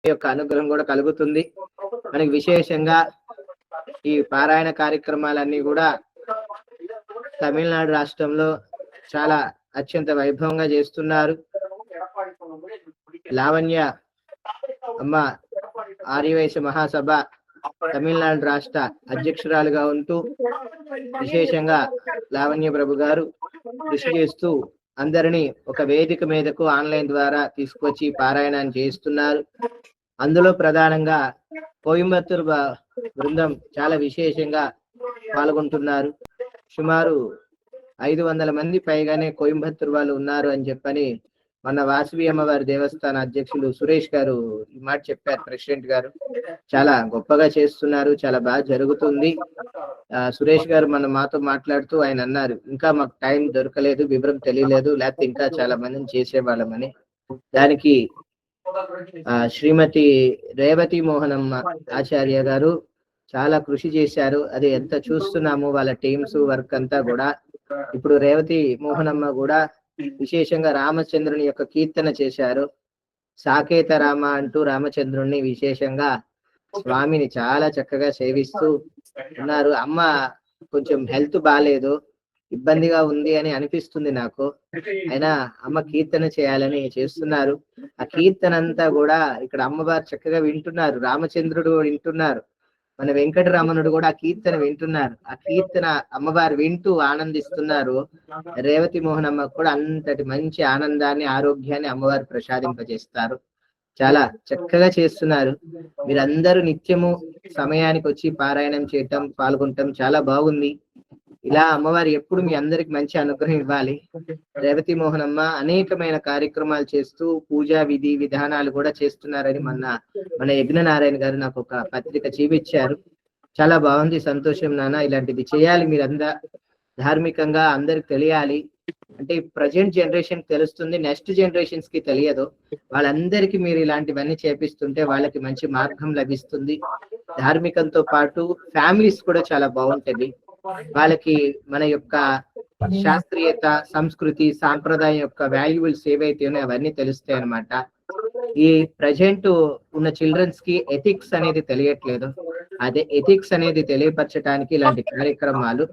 యొక్క అనుగ్రహం కూడా కలుగుతుంది. మనకి విశేషంగా ఈ పారాయణ కార్యక్రమాలన్నీ కూడా తమిళనాడు రాష్ట్రంలో చాలా అత్యంత వైభవంగా చేస్తున్నారు. లావణ్య అమ్మ ఆర్యవైశ్య మహాసభ తమిళనాడు రాష్ట్ర అధ్యక్షురాలుగా ఉంటూ విశేషంగా లావణ్య ప్రభు గారు కృషి చేస్తూ అందరినీ ఒక వేదిక మీదకు ఆన్లైన్ ద్వారా తీసుకొచ్చి పారాయణాన్ని చేస్తున్నారు. అందులో ప్రధానంగా కోయంబత్తూరు బృందం చాలా విశేషంగా పాల్గొంటున్నారు. సుమారు 500 మంది పైగానే కోయంబత్తూరు వాళ్ళు ఉన్నారు అని చెప్పని మన వాసవి అమ్మవారి దేవస్థాన అధ్యక్షులు సురేష్ గారు ఈ మాట చెప్పారు. ప్రెసిడెంట్ గారు చాలా గొప్పగా చేస్తున్నారు, చాలా బాగా జరుగుతుంది. సురేష్ గారు మాతో మాట్లాడుతూ ఆయన అన్నారు, ఇంకా మాకు టైం దొరకలేదు, వివరం తెలియలేదు, లేకపోతే ఇంకా చాలా మందిని చేసేవాళ్ళమని. దానికి శ్రీమతి రేవతి మోహనమ్మ ఆచార్య గారు చాలా కృషి చేశారు. అది ఎంత చూస్తున్నాము వాళ్ళ టీమ్స్ వర్క్ అంతా కూడా. ఇప్పుడు రేవతి మోహనమ్మ కూడా విశేషంగా రామచంద్రుని యొక్క కీర్తన చేశారు. సాకేత రామ అంటూ రామచంద్రుణ్ణి విశేషంగా స్వామిని చాలా చక్కగా సేవిస్తూ ఉన్నారు. అమ్మ కొంచెం హెల్త్ బాగాలేదు, ఇబ్బందిగా ఉంది అని అనిపిస్తుంది నాకు, అయినా అమ్మ కీర్తన చేయాలని చేస్తున్నారు. ఆ కీర్తన అంతా కూడా ఇక్కడ అమ్మవారు చక్కగా వింటున్నారు, రామచంద్రుడు వింటున్నారు, మన వెంకటరమణుడు కూడా ఆ కీర్తన వింటున్నారు. ఆ కీర్తన అమ్మవారు వింటూ ఆనందిస్తున్నారు. రేవతి మోహనమ్మ కూడా అంతటి మంచి ఆనందాన్ని ఆరోగ్యాన్ని అమ్మవారు ప్రసాదింపజేస్తారు. చాలా చక్కగా చేస్తున్నారు. మీరందరూ నిత్యము సమయానికి వచ్చి పారాయణం చేయటం పాల్గొనటం చాలా బాగుంది. ఇలా అమ్మవారు ఎప్పుడు మీ అందరికి మంచి అనుగ్రహం ఇవ్వాలి. రేవతి మోహనమ్మ అనేకమైన కార్యక్రమాలు చేస్తూ పూజా విధి విధానాలు కూడా చేస్తున్నారని మన యజ్ఞనారాయణ గారు నాకు ఒక పత్రిక చూపించారు. చాలా బాగుంది, సంతోషం నాన్న, ఇలాంటిది చేయాలి. మీరందరూ ధార్మికంగా అందరికి తెలియాలి. అంటే ప్రజెంట్ జనరేషన్ తెలుస్తుంది, నెక్స్ట్ జనరేషన్స్ కి తెలియదు. వాళ్ళందరికీ మీరు ఇలాంటివన్నీ చేపిస్తుంటే వాళ్ళకి మంచి మార్గం లభిస్తుంది. ధార్మికంతో పాటు ఫ్యామిలీస్ కూడా చాలా బాగుంటది. వాళ్ళకి మన యొక్క శాస్త్రీయత, సంస్కృతి, సాంప్రదాయం యొక్క వాల్యుబుల్స్ ఏవైతే ఉన్నాయో అవన్నీ తెలుస్తాయి అన్నమాట. ఈ ప్రజెంట్ ఉన్న చిల్డ్రన్స్ కి ఎథిక్స్ అనేది తెలియట్లేదు. అదే ఎథిక్స్ అనేది తెలియపరచడానికి ఇలాంటి కార్యక్రమాలు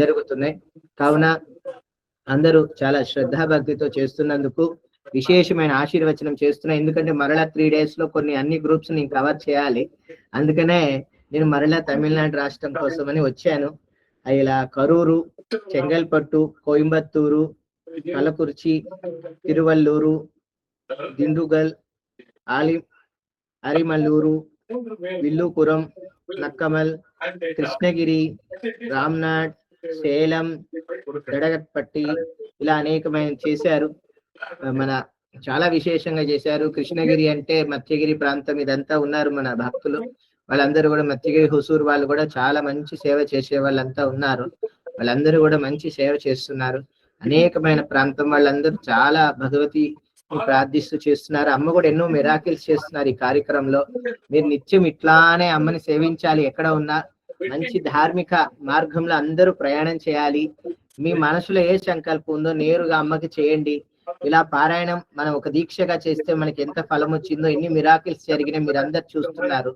జరుగుతున్నాయి. కావున అందరూ చాలా శ్రద్ధాభక్తితో చేస్తున్నందుకు విశేషమైన ఆశీర్వచనం చేస్తున్నాయి. ఎందుకంటే మరలా 3 days లో అన్ని గ్రూప్స్ నేను కవర్ చేయాలి. అందుకనే నేను మరలా తమిళనాడు రాష్ట్రం కోసమని వచ్చాను. ఇలా కరూరు, చెంగల్పట్టు, కోయంబత్తూరు, కలకుర్చి, తిరువల్లూరు, దిండుగల్, అరిమల్లూరు, విల్లుపురం, నక్కమల్, కృష్ణగిరి, రామ్నాడ్, సేలం, దడగట్పట్టి ఇలా అనేకమైన చేశారు. మన చాలా విశేషంగా చేశారు. కృష్ణగిరి అంటే మత్స్యగిరి ప్రాంతం, ఇదంతా ఉన్నారు మన భక్తులు. వాళ్ళందరూ కూడా మత్స్యగిరి హుసూరు వాళ్ళు కూడా చాలా మంచి సేవ చేసే వాళ్ళంతా ఉన్నారు. వాళ్ళందరూ కూడా మంచి సేవ చేస్తున్నారు. అనేకమైన ప్రాంతం వాళ్ళందరూ చాలా భగవతి ప్రార్థిస్తూ చేస్తున్నారు. అమ్మ కూడా ఎన్నో మిరాకిల్స్ చేస్తున్నారు ఈ కార్యక్రమంలో. మీరు నిత్యం ఇట్లానే అమ్మని సేవించాలి. ఎక్కడ ఉన్నా మంచి ధార్మిక మార్గంలో అందరూ ప్రయాణం చేయాలి. మీ మనసులో ఏ సంకల్పం ఉందో నేరుగా అమ్మకి చేయండి. ఇలా పారాయణం మనం ఒక దీక్షగా చేస్తే మనకి ఎంత ఫలం వచ్చిందో, ఎన్ని మిరాకిల్స్ జరిగినాయి మీరందరు చూస్తున్నారు.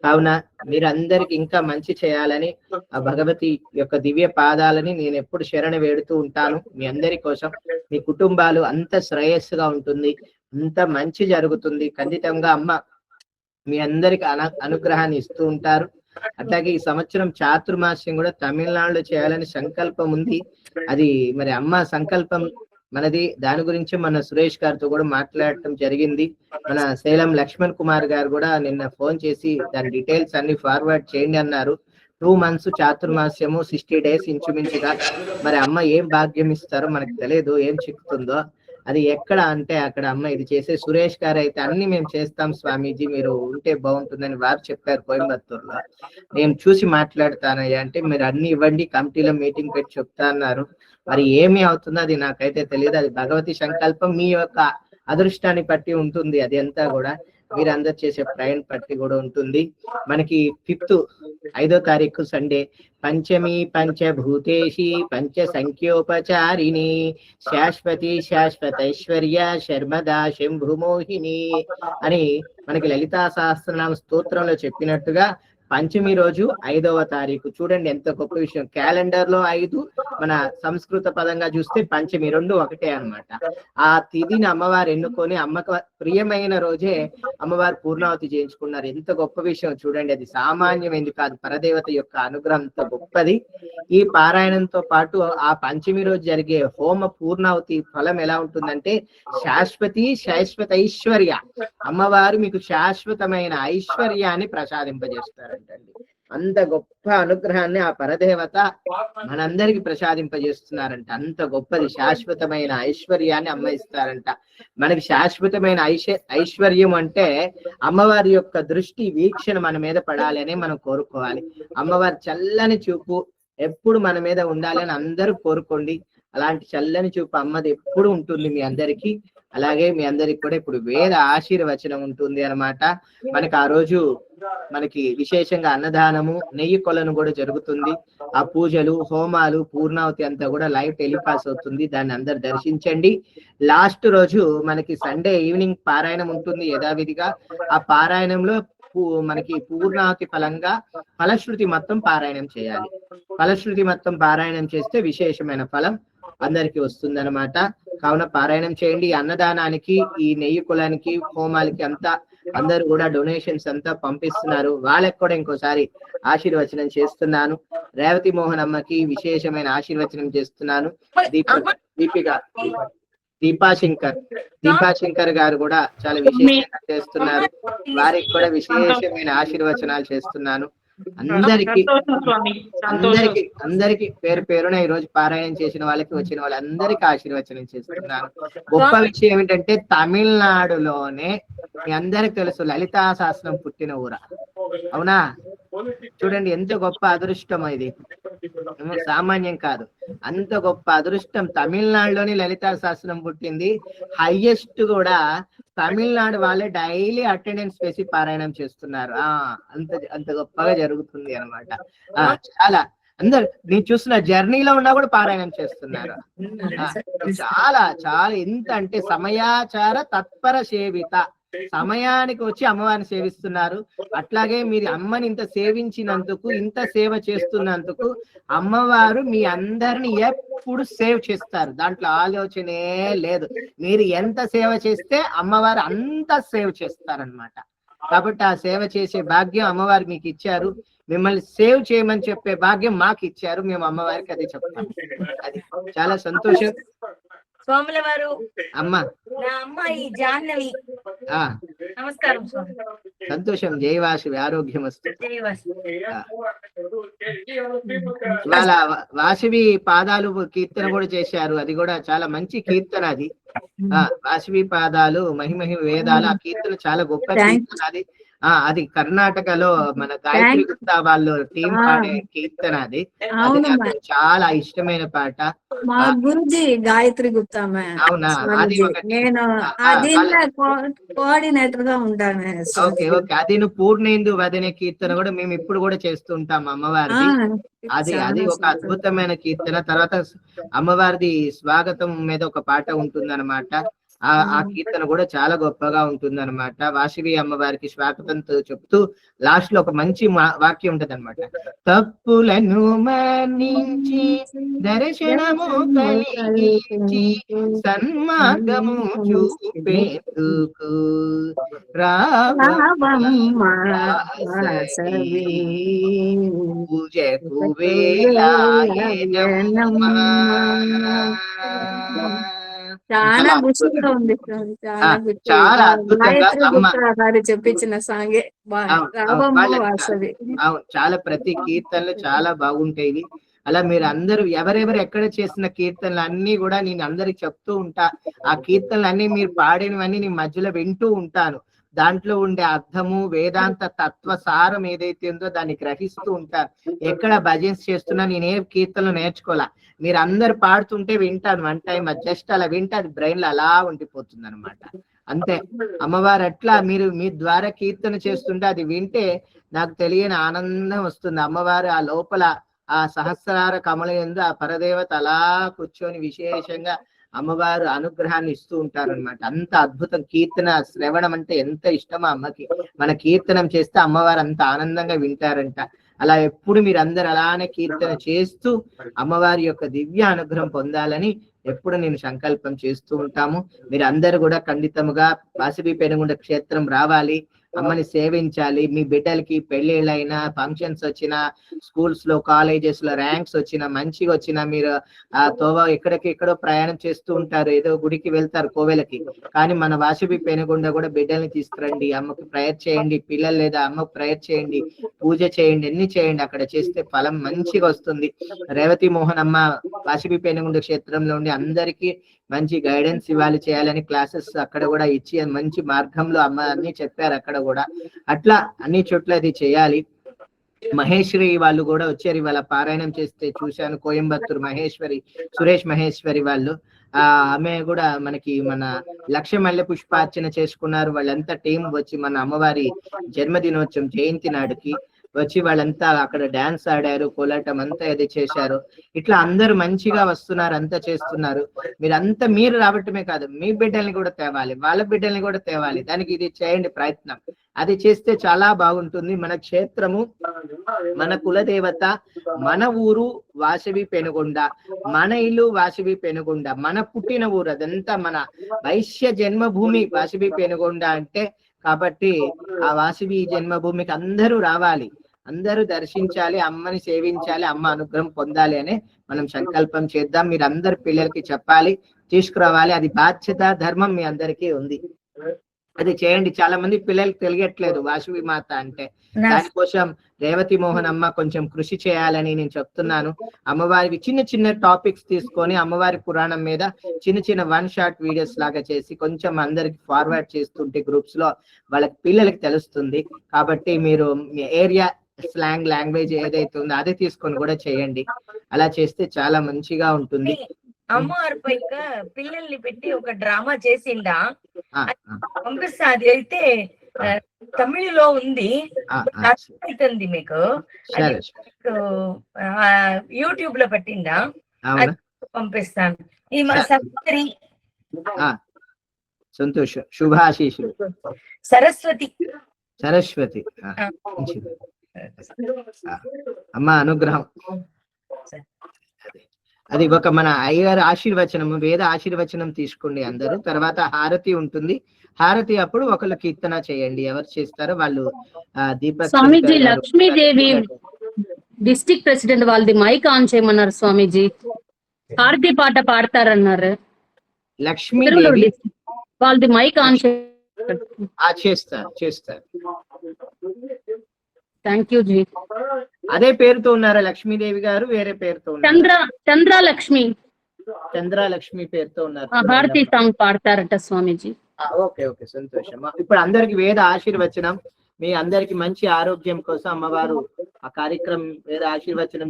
కావున మీరందరికి ఇంకా మంచి చేయాలని ఆ భగవతి యొక్క దివ్య పాదాలని నేను ఎప్పుడు శరణ వేడుతూ ఉంటాను. మీ అందరి కోసం, మీ కుటుంబాలు అంత శ్రేయస్సుగా ఉంటుంది, అంత మంచి జరుగుతుంది. ఖండితంగా అమ్మ మీ అందరికి అనుగ్రహాన్ని ఇస్తూ ఉంటారు. అట్లాగే ఈ సంవత్సరం చాతుర్మాస్యం కూడా తమిళనాడులో చేయాలని సంకల్పం ఉంది. అది మరి అమ్మ సంకల్పం మనది. దాని గురించి మన సురేష్ గారితో కూడా మాట్లాడటం జరిగింది. మన సేలం లక్ష్మణ్ కుమార్ గారు కూడా నిన్న ఫోన్ చేసి దాని డీటెయిల్స్ అన్ని ఫార్వర్డ్ చేయండి అన్నారు. 2 months చాతుర్మాస్యము, 60 days ఇంచుమించుగా. మరి అమ్మ ఏం భాగ్యం ఇస్తారో మనకు తెలియదు, ఏం చిక్కుతుందో. అది ఎక్కడ అంటే అక్కడ అమ్మ ఇది చేసే. సురేష్ గారు అయితే అన్ని మేము చేస్తాం స్వామీజీ, మీరు ఉంటే బాగుంటుందని వారు చెప్పారు కోయంబత్తూరులో. నేను చూసి మాట్లాడతానయ్యా అంటే, మీరు అన్ని ఇవ్వండి, కమిటీలో మీటింగ్ పెట్టి చెప్తా అన్నారు. మరి ఏమి అవుతుందో అది నాకైతే తెలియదు. అది భగవతి సంకల్పం, మీ యొక్క అదృష్టాన్ని బట్టి ఉంటుంది అది అంతా కూడా. మీరందరు చేసే ప్రయాణం పట్టి కూడా ఉంటుంది. మనకి 5th 5వ తారీఖు సండే పంచమి పంచభూతేషి పంచ సంఖ్యోపచారిణి శాశ్వతి శాశ్వతైశ్వర్య శర్మదా శంభుమోహిని అని మనకి లలితా సహస్రనామ స్తోత్రంలో చెప్పినట్టుగా పంచమి రోజు 5వ తారీఖు చూడండి ఎంత గొప్ప విషయం. క్యాలెండర్ లో 5, మన సంస్కృత పదంగా చూస్తే పంచమి, 2 ఒకటే అన్నమాట. ఆ తిథిని అమ్మవారు ఎన్నుకొని అమ్మకు ప్రియమైన రోజే అమ్మవారు పూర్ణావతి చేయించుకున్నారు. ఎంత గొప్ప విషయం చూడండి. అది సామాన్యమైనది కాదు, పరదేవత యొక్క అనుగ్రహం అంత గొప్పది. ఈ పారాయణంతో పాటు ఆ పంచమి రోజు జరిగే హోమ పూర్ణావతి ఫలం ఎలా ఉంటుందంటే శాశ్వతి శాశ్వత ఐశ్వర్య, అమ్మవారు మీకు శాశ్వతమైన ఐశ్వర్యాన్ని ప్రసాదింపజేస్తారంటండి. అంత గొప్ప అనుగ్రహాన్ని ఆ పరదేవత మనందరికి ప్రసాదింపజేస్తున్నారంట. అంత గొప్పది, శాశ్వతమైన ఐశ్వర్యాన్ని అమ్మ ఇస్తారంట. మనకి శాశ్వతమైన ఐశ్వర్యం అంటే అమ్మవారి యొక్క దృష్టి వీక్షణ మన మీద పడాలి అని మనం కోరుకోవాలి. అమ్మవారి చల్లని చూపు ఎప్పుడు మన మీద ఉండాలని అందరూ కోరుకోండి. అలాంటి చల్లని చూపు అమ్మది ఎప్పుడు ఉంటుంది మీ అందరికి. అలాగే మీ అందరికి కూడా ఇప్పుడు వేద ఆశీర్వచనం ఉంటుంది అన్నమాట. మనకి ఆ రోజు మనకి విశేషంగా అన్నదానము, నెయ్యి కొలను కూడా జరుగుతుంది. ఆ పూజలు, హోమాలు, పూర్ణావతి అంతా కూడా లైవ్ టెలికాస్ట్ అవుతుంది. దాన్ని అందరు దర్శించండి. లాస్ట్ రోజు మనకి సండే ఈవినింగ్ పారాయణం ఉంటుంది యథావిధిగా. ఆ పారాయణంలో మనకి పూర్ణావతి ఫలంగా ఫలశ్రుతి మొత్తం పారాయణం చేయాలి. ఫలశ్రుతి మొత్తం పారాయణం చేస్తే విశేషమైన ఫలం అందరికి వస్తుందన్నమాట. కావున పారాయణం చేయండి. అన్నదానానికి, ఈ నెయ్యి కులానికి, హోమాలకి అంతా అందరూ కూడా డొనేషన్స్ అంతా పంపిస్తున్నారు. వాళ్ళకి కూడా ఇంకోసారి ఆశీర్వచనం చేస్తున్నాను. రేవతి మోహన్ అమ్మకి విశేషమైన ఆశీర్వచనం చేస్తున్నాను. దీపాశంకర్ గారు కూడా చాలా విశేషంగా చేస్తున్నారు. వారికి కూడా విశేషమైన ఆశీర్వచనాలు చేస్తున్నాను. అందరికి పేరు పేరున ఈ రోజు పారాయణం చేసిన వాళ్ళకి, వచ్చిన వాళ్ళందరికీ ఆశీర్వచనం చేస్తున్నాను. గొప్ప విషయం ఏమిటంటే తమిళనాడులోనే మీ అందరికి తెలుసు లలితా శాస్త్రం పుట్టిన ఊర, అవునా? చూడండి ఎంత గొప్ప అదృష్టం ఇది, సామాన్యం కాదు. అంత గొప్ప అదృష్టం. తమిళనాడులోని లలితా శాస్త్రం పుట్టింది. హైయెస్ట్ కూడా తమిళనాడు వాళ్ళే డైలీ అటెండెన్స్ వేసి పారాయణం చేస్తున్నారు. అంత గొప్పగా జరుగుతుంది అన్నమాట. చాలా అందరు నేను చూస్తున్న జర్నీలో ఉన్నా కూడా పారాయణం చేస్తున్నారు. చాలా చాలా ఎంత అంటే సమయాచార తత్పర సేవిత, సమయానికి వచ్చి అమ్మవారిని సేవిస్తున్నారు. అట్లాగే మీరు అమ్మని ఇంత సేవించినందుకు, ఇంత సేవ చేస్తున్నందుకు అమ్మవారు మీ అందరిని ఎప్పుడు సేవ్ చేస్తారు. దాంట్లో ఆలోచనే లేదు. మీరు ఎంత సేవ చేస్తే అమ్మవారు అంత సేవ్ చేస్తారనమాట. కాబట్టి ఆ సేవ చేసే భాగ్యం అమ్మవారు మీకు ఇచ్చారు. మిమ్మల్ని సేవ్ చేయమని చెప్పే భాగ్యం మాకు ఇచ్చారు. మేము అమ్మవారికి అదే చెప్తాం. అది చాలా సంతోషం. స్వాముల వారు అమ్మ, నా అమ్మాయి జాహ్నవి. నమస్కారం స్వామి. సంతోషం. జయవాసవి, ఆరోగ్యం వస్తుంది. వాళ్ళ వాసవి పాదాలు కీర్తన కూడా చేశారు. అది కూడా చాలా మంచి కీర్తన. అది వాసవి పాదాలు మహిమహి వేదాలు, ఆ కీర్తన చాలా గొప్ప కీర్తన. అది కర్ణాటకలో మన గాయత్రి గుప్తా వాళ్ళు టీం పాడే కీర్తన. అది నాకు చాలా ఇష్టమైన పాట. మా గురుజీ గాయత్రి గుప్తా. అవునా? అది నేను కోఆర్డినేటర్ గా ఉంటాను. Okay okay. అది నువ్వు పూర్ణేందు వదనే కీర్తన కూడా మేము ఇప్పుడు కూడా చేస్తుంటాం అమ్మవారిది. అది ఒక అద్భుతమైన కీర్తన. తర్వాత అమ్మవారిది స్వాగతం మీద ఒక పాట ఉంటుందన్నమాట. ఆ కీర్తన కూడా చాలా గొప్పగా ఉంటుందన్నమాట. వాసవి అమ్మవారికి స్వాగతంతో చెప్తూ లాస్ట్ లో ఒక మంచి వాక్యం ఉంటది అనమాట. తప్పులను మన్నించి దర్శనము కలిగించి సన్మార్గము చూపేందుకు పూజకు వేళాయనమ్మా. చాలా గుర్తుగా ఉంది. చాలా అద్భుతంగా చెప్పించిన సాంగే వాసవి. చాలా ప్రతి కీర్తనలు చాలా బాగుంటాయి. అలా మీరు అందరూ ఎవరెవరు ఎక్కడ చేసిన కీర్తనలు అన్ని కూడా నేను అందరికి చెప్తూ ఉంటా. ఆ కీర్తనలు అన్ని మీరు పాడినవన్నీ నేను మధ్యలో వింటూ ఉంటాను. దాంట్లో ఉండే అర్థము వేదాంత తత్వ సారం ఏదైతే ఉందో దాన్ని గ్రహిస్తూ ఉంటారు. ఎక్కడ భజన్స్ చేస్తున్నా నేనే కీర్తనలు నేర్చుకోవాలా, మీరు అందరు పాడుతుంటే వింటాను వన్ టైం, జస్ట్ అలా వింటే అది బ్రెయిన్ లో అలా ఉండిపోతుంది అనమాట. అంతే అమ్మవారు అట్లా మీరు మీ ద్వారా కీర్తన చేస్తుంటే అది వింటే నాకు తెలియని ఆనందం వస్తుంది. అమ్మవారు ఆ లోపల ఆ సహస్రార కమల యందు ఆ పరదేవత అలా కూర్చొని విశేషంగా అమ్మవారు అనుగ్రహాన్ని ఇస్తూ ఉంటారనమాట. అంత అద్భుతం. కీర్తన శ్రవణం అంటే ఎంత ఇష్టమో అమ్మకి. మన కీర్తనం చేస్తే అమ్మవారు అంత ఆనందంగా వింటారంట. అలా ఎప్పుడు మీరు అందరు అలానే కీర్తన చేస్తూ అమ్మవారి యొక్క దివ్య అనుగ్రహం పొందాలని ఎప్పుడు నేను సంకల్పం చేస్తూ ఉంటాము. మీరు అందరు కూడా ఖండితముగా వాసవి పెనుగొండ క్షేత్రం రావాలి, అమ్మని సేవించాలి. మీ బిడ్డలకి పెళ్లిళ్ళైనా, ఫంక్షన్స్ వచ్చినా, స్కూల్స్ లో కాలేజెస్ లో ర్యాంక్స్ వచ్చినా, మంచిగా వచ్చినా, మీరు ఆ తోవ ఎక్కడో ప్రయాణం చేస్తూ ఉంటారు, ఏదో గుడికి వెళ్తారు కోవెలకి, కానీ మన వాసవి పెనుగొండ కూడా బిడ్డల్ని తీసుకురండి, అమ్మకి ప్రేయర్ చేయండి, పిల్లలు లేదా అమ్మకు ప్రేయర్ చేయండి, పూజ చేయండి, అన్ని చేయండి. అక్కడ చేస్తే ఫలం మంచిగా వస్తుంది. రేవతి మోహన్ అమ్మ వాసవి పెనుగొండ క్షేత్రంలో ఉండి అందరికీ మంచి గైడెన్స్ ఇవ్వాలి, చేయాలని క్లాసెస్ అక్కడ కూడా ఇచ్చి మంచి మార్గంలో అమ్మ అన్ని చెప్పారు అక్కడ కూడా. అట్లా అన్ని చోట్ల అది చేయాలి. మహేశ్వరి వాళ్ళు కూడా వచ్చారు ఇవాళ పారాయణం చేస్తే చూశాను. కోయంబత్తూరు మహేశ్వరి, సురేష్ మహేశ్వరి వాళ్ళు ఆమె కూడా మనకి మన లక్ష మల్లె పుష్పార్చన చేసుకున్నారు. వాళ్ళంతా టీం వచ్చి మన అమ్మవారి జన్మదినోత్సవం జయంతి నాడుకి వచ్చి వాళ్ళంతా అక్కడ డాన్స్ ఆడారు, కోలాటం అంతా అది చేశారు. ఇట్లా అందరూ మంచిగా వస్తున్నారు, అంతా చేస్తున్నారు. మీరంతా మీరు రావటమే కాదు, మీ బిడ్డల్ని కూడా తేవాలి, వాళ్ళ బిడ్డల్ని కూడా తేవాలి. దానికి ఇది చేయండి ప్రయత్నం. అది చేస్తే చాలా బాగుంటుంది. మన క్షేత్రము, మన కులదేవత, మన ఊరు వాసవి పెనుగొండ, మన ఇల్లు వాసవి పెనుగొండ, మన పుట్టిన ఊరు, అదంతా మన వైశ్య జన్మభూమి వాసవి పెనుగొండ అంటే. కాబట్టి ఆ వాసవి జన్మభూమికి అందరూ రావాలి, అందరూ దర్శించాలి, అమ్మని సేవించాలి, అమ్మ అనుగ్రహం పొందాలి అని మనం సంకల్పం చేద్దాం. మీరు అందరు పిల్లలకి చెప్పాలి, తీసుకురావాలి. అది బాధ్యత, ధర్మం మీ అందరికీ ఉంది. అది చేయండి. చాలా మంది పిల్లలకి తెలియట్లేదు వాసవి మాత అంటే. దానికోసం రేవతి మోహన్ అమ్మ కొంచెం కృషి చేయాలని నేను చెప్తున్నాను. అమ్మవారికి చిన్న చిన్న టాపిక్స్ తీసుకొని అమ్మవారి పురాణం మీద చిన్న చిన్న వన్ షాట్ వీడియోస్ లాగా చేసి కొంచెం అందరికి ఫార్వర్డ్ చేస్తుంటే గ్రూప్స్ లో వాళ్ళకి పిల్లలకి తెలుస్తుంది. కాబట్టి మీరు మీ ఏరియా స్లాంగ్ లాంగ్వేజ్ ఏదైతే ఉందో అదే తీసుకొని కూడా చేయండి. అలా చేస్తే చాలా మంచిగా ఉంటుంది. అమ్మవారి పైక పిల్లల్ని పెట్టి ఒక డ్రామా చేసిండా పంపిస్తా. అది అయితే తమిళలో ఉంది, అవుతుంది మీకు. యూట్యూబ్ లో పెట్టిండా, పంపిస్తాను. ఈ మా సరస్వతి, సంతోషం, శుభాశీషులు. సరస్వతి అమ్మ అనుగ్రహం. అది ఒక మన అయ్యగారు ఆశీర్వచనము, వేద ఆశీర్వచనం తీసుకోండి అందరూ. తర్వాత హారతి ఉంటుంది. హారతి అప్పుడు ఒకళ్ళు కీర్తన చేయండి, ఎవరు చేస్తారో వాళ్ళు. దీపక్ స్వామీజీ, లక్ష్మీదేవి డిస్ట్రిక్ట్ ప్రెసిడెంట్ వాళ్ళది మైక్ ఆన్ చేయమన్నారు స్వామీజీ. హారతి పాట పాడతారన్నారు. లక్ష్మీదేవి వాళ్ళది మైక్ ఆన్ చేస్తారు. Thank you ji. అదే పేరుతో ఉన్నారా లక్ష్మీదేవి గారు, వేరే పేరుతో ఉన్నారు? చంద్రలక్ష్మి పేరుతో ఉన్నారు. హారతి సాంగ్ పాడతారట స్వామీజీ. ఓకే, సంతోషం. ఇప్పుడు అందరికి వేద ఆశీర్వచనం. మీ అందరికి మంచి ఆరోగ్యం కోసం అమ్మవారు ఆ కార్యక్రమం వేద ఆశీర్వచనం